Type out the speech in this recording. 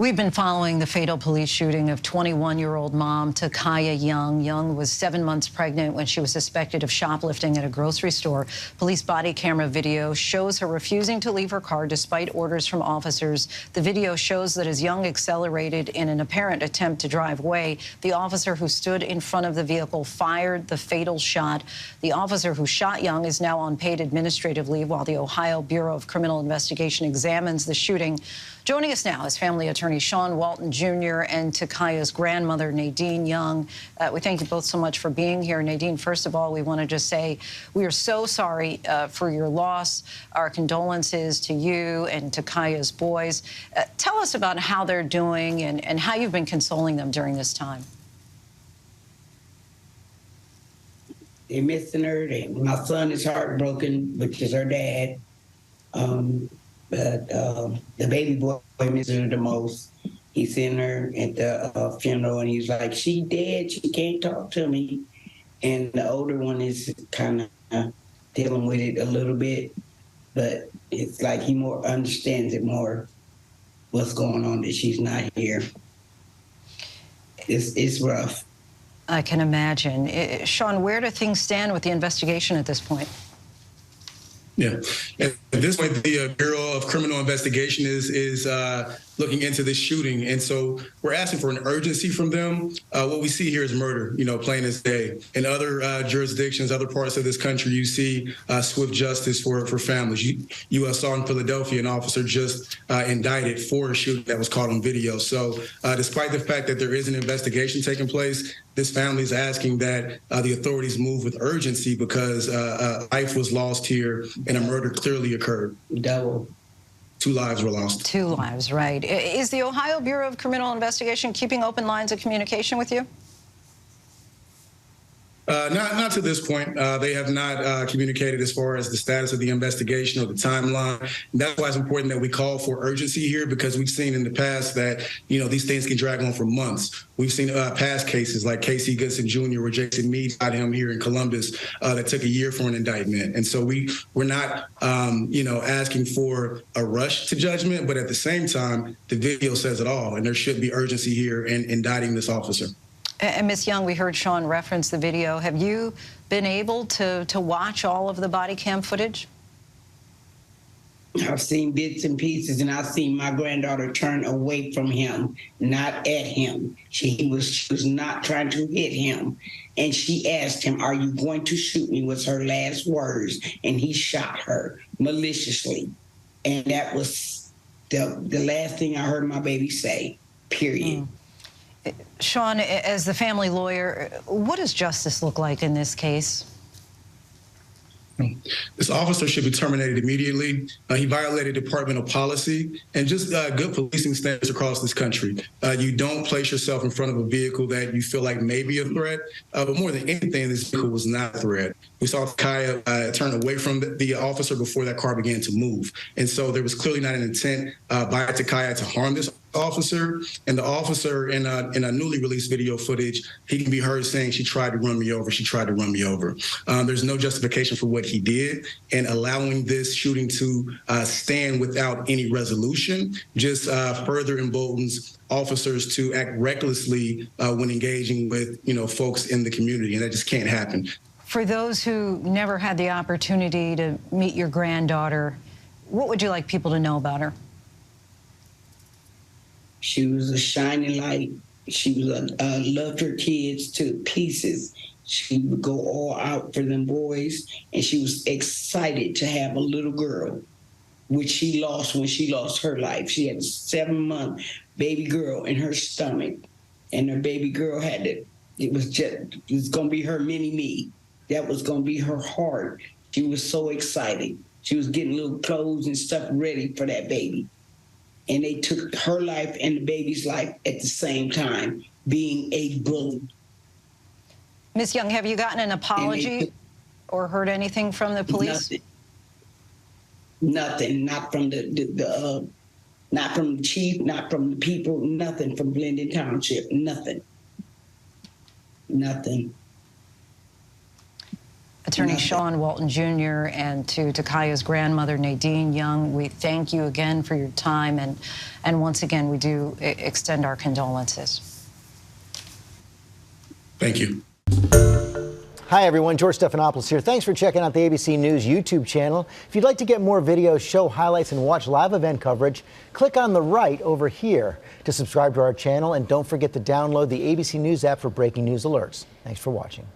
We've been following the fatal police shooting of 21-year-old mom Takaya Young. Young was 7 months pregnant when she was suspected of shoplifting at a grocery store. Police body camera video shows her refusing to leave her car despite orders from officers. The video shows that as Young accelerated in an apparent attempt to drive away, the officer who stood in front of the vehicle fired the fatal shot. The officer who shot Young is now on paid administrative leave while the Ohio Bureau of Criminal Investigation examines the shooting. Joining us now is family attorney Sean Walton Jr. and Takaya's grandmother, Nadine Young. We thank you both so much for being here. Nadine, first of all, we want to just say we are so sorry for your loss. Our condolences to you and Takaya's boys. Tell us about how they're doing and how you've been consoling them during this time. They're missing her. My son is heartbroken, which is her dad. But the baby boy misses her the most. He's in her at the funeral, and he's like, "She dead. She can't talk to me." And the older one is kind of dealing with it a little bit, but it's like he more understands it more. What's going on that she's not here? It's rough. I can imagine. Sean, where do things stand with the investigation at this point? Yeah, at this point, the Bureau of Criminal Investigation is looking into this shooting, and so we're asking for an urgency from them. What we see here is murder, plain as day. In other jurisdictions, other parts of this country, you see swift justice for families. You saw in Philadelphia an officer just indicted for a shooting that was caught on video. So despite the fact that there is an investigation taking place, this family is asking that the authorities move with urgency because life was lost here and a murder clearly occurred. Double. 2 lives were lost. 2 lives, right. Is the Ohio Bureau of Criminal Investigation keeping open lines of communication with you? Not to this point. They have not communicated as far as the status of the investigation or the timeline. And that's why it's important that we call for urgency here, because we've seen in the past that, these things can drag on for months. We've seen past cases like Casey Goodson Jr., where Jason Meade got him here in Columbus, that took a year for an indictment. And so we're not, asking for a rush to judgment, but at the same time, the video says it all, and there should be urgency here in indicting this officer. And Ms. Young, we heard Sean reference the video. Have you been able to watch all of the body cam footage? I've seen bits and pieces, and I've seen my granddaughter turn away from him, not at him. She was not trying to hit him. And she asked him, "Are you going to shoot me?" was her last words. And he shot her maliciously. And that was the last thing I heard my baby say, period. Sean, as the family lawyer, what does justice look like in this case? This officer should be terminated immediately. He violated departmental policy and just good policing standards across this country. You don't place yourself in front of a vehicle that you feel like may be a threat, but more than anything, this vehicle was not a threat. We saw Takaya turn away from the officer before that car began to move. And so there was clearly not an intent by Takaya to harm this officer. And the officer in a newly released video footage, he can be heard saying, "She tried to run me over. She tried to run me over." There's no justification for what he did, and allowing this shooting to stand without any resolution just further emboldens officers to act recklessly when engaging with folks in the community, and that just can't happen. For those who never had the opportunity to meet your granddaughter, what would you like people to know about her? She was a shining light. She was loved her kids to pieces. She would go all out for them boys, and she was excited to have a little girl, which she lost when she lost her life. She had a 7-month baby girl in her stomach, and her baby girl it was going to be her mini-me. That was going to be her heart. She was so excited. She was getting little clothes and stuff ready for that baby. And they took her life and the baby's life at the same time, being a bully. Ms. Young, have you gotten an apology or heard anything from the police? Nothing. Not from not from the chief, not from the people, nothing from Glendon Township, nothing. Nothing. Attorney Nothing. Sean Walton Jr. and to Kaya's grandmother, Nadine Young, we thank you again for your time, and once again, we do extend our condolences. Thank you. Hi, everyone. George Stephanopoulos here. Thanks for checking out the ABC News YouTube channel. If you'd like to get more videos, show highlights, and watch live event coverage, click on the right over here to subscribe to our channel. And don't forget to download the ABC News app for breaking news alerts. Thanks for watching.